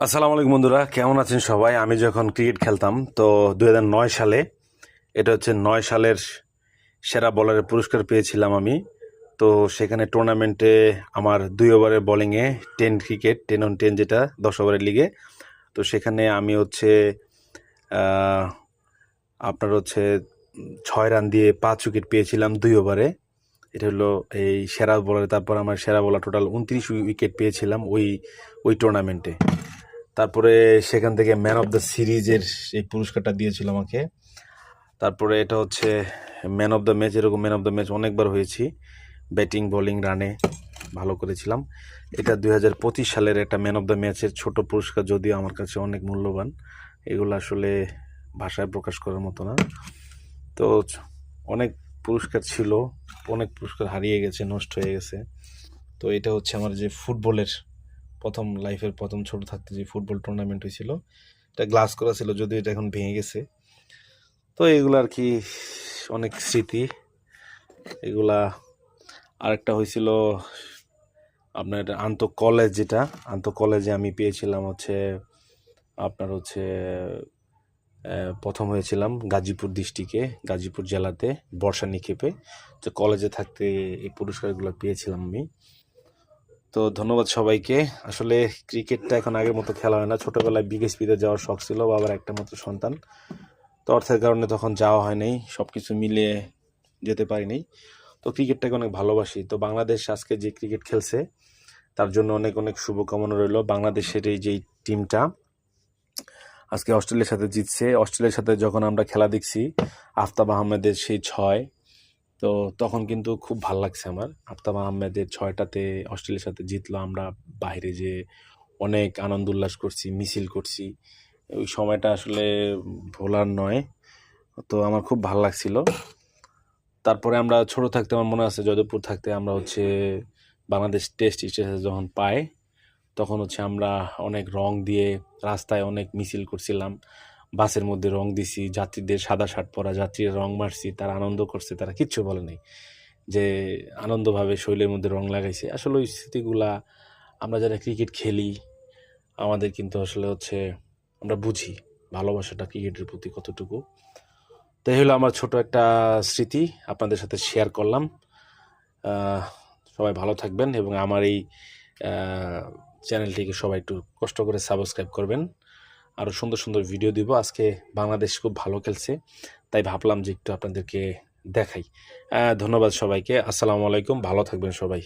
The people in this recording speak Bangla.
আসসালামু আলাইকুম বন্ধুরা, কেমন আছেন সবাই? আমি যখন ক্রিকেট খেলতাম তো 2009 সালে, এটা হচ্ছে 9 সালের সেরা বলারের পুরস্কার পেয়েছিলাম আমি। তো সেখানে টুর্নামেন্টে আমার 2 ওভারের বোলিংয়ে 10 ক্রিকেট 10 on 10, যেটা 10 ওভারের লিগে। তো সেখানে আমি হচ্ছে আপনার হচ্ছে 6 রান দিয়ে 5 উইকেট পেয়েছিলাম 2 ওভারে। এটা হলো এই সেরা বলারে। তারপর আমার সেরা বলার টোটাল 29 উইকেট পেয়েছিলাম ওই টুর্নামেন্টে। তারপরে সেখান থেকে ম্যান অফ দ্য সিরিজের এই পুরস্কারটা দিয়েছিল আমাকে। তারপরে এটা হচ্ছে ম্যান অফ দ্য ম্যাচ। এরকম ম্যান অফ দ্য ম্যাচ অনেকবার হয়েছি, ব্যাটিং বোলিং রানে ভালো করেছিলাম। এটা 2025 সালের একটা ম্যান অফ দ্য ম্যাচের ছোট পুরস্কার, যদিও আমার কাছে অনেক মূল্যবান। এগুলো আসলে ভাষায় প্রকাশ করার মতো না। তো অনেক পুরস্কার ছিল, অনেক পুরস্কার হারিয়ে গেছে, নষ্ট হয়ে গেছে। তো এটা হচ্ছে আমার যে ফুটবলের লাইফের প্রথম ছোট থাকতে যে ফুটবল টুর্নামেন্ট হয়েছিল, এটা গ্লাস করা ছিল, যদিও এটা এখন ভেঙে গেছে। তো এগুলো আর কি অনেক স্মৃতি এগুলা। আরেকটা হয়েছিল আপনার আন্ত কলেজ, যেটা আন্ত কলেজে আমি পেয়েছিলাম হচ্ছে আপনার হচ্ছে প্রথম হয়েছিলাম গাজীপুর ডিস্ট্রিক্টে, গাজীপুর জেলাতে বর্ষা নিক্ষেপে। তো কলেজে থাকতে এই পুরস্কারগুলো পেয়েছিলাম আমি। তো ধন্যবাদ সবাইকে। আসলে ক্রিকেটটা এখন আগের মতো খেলা হয় না। ছোটোবেলায় বিকেএসপিতে যাওয়ার শখ ছিল, বাবার একটা মাত্র সন্তান। তো অর্থের কারণে তখন যাওয়া হয় নাই, সব কিছু মিলিয়ে যেতে পারিনি। তো ক্রিকেটটাকে অনেক ভালোবাসি। তো বাংলাদেশ আজকে যে ক্রিকেট খেলছে তার জন্য অনেক অনেক শুভকামনা রইল। বাংলাদেশের এই যে টিমটা আজকে অস্ট্রেলিয়ার সাথে জিতছে। অস্ট্রেলিয়ার সাথে যখন আমরা খেলা দেখছি, আফতাব আহমেদের সেই 6, তো তখন কিন্তু খুব ভাল লাগছে আমার। আফতাব আহমেদের 6টাতে অস্ট্রেলিয়ার সাথে জিতলো, আমরা বাইরে যে অনেক আনন্দ উল্লাস করছি, মিছিল করছি, ওই সময়টা আসলে ভোলার নয়। তো আমার খুব ভাল লাগছিল। তারপরে আমরা ছোট থাকতে, আমার মনে আছে যাদবপুর থাকতে আমরা হচ্ছে বাংলাদেশ টেস্ট স্টেশনে যখন পাই, তখন হচ্ছে আমরা অনেক রং দিয়ে রাস্তায় অনেক মিছিল করছিলাম, বাসের মধ্যে রং দিছি, যাত্রীদের সাদা শার্ট পরা যাত্রীরা রং মারছি, তারা আনন্দ করছে, তারা কিচ্ছু বলে নাই, যে আনন্দভাবে শরীরের মধ্যে রং লাগাইছে। আসলে ওই স্মৃতিগুলা আমরা যারা ক্রিকেট খেলি আমাদের কিন্তু আসলে হচ্ছে আমরা বুঝি ভালোবাসাটা ক্রিকেটের প্রতি কতটুকু। তাই হলো আমার ছোট একটা স্মৃতি আপনাদের সাথে শেয়ার করলাম। সবাই ভালো থাকবেন এবং আমার এই চ্যানেলটিকে সবাই একটু কষ্ট করে সাবস্ক্রাইব করবেন। আরও সুন্দর সুন্দর ভিডিও দিব। আজকে বাংলাদেশ খুব ভালো খেলছে, তাই ভাবলাম যে একটু আপনাদেরকে দেখাই। ধন্যবাদ সবাইকে। আসসালামু আলাইকুম, ভালো থাকবেন সবাই।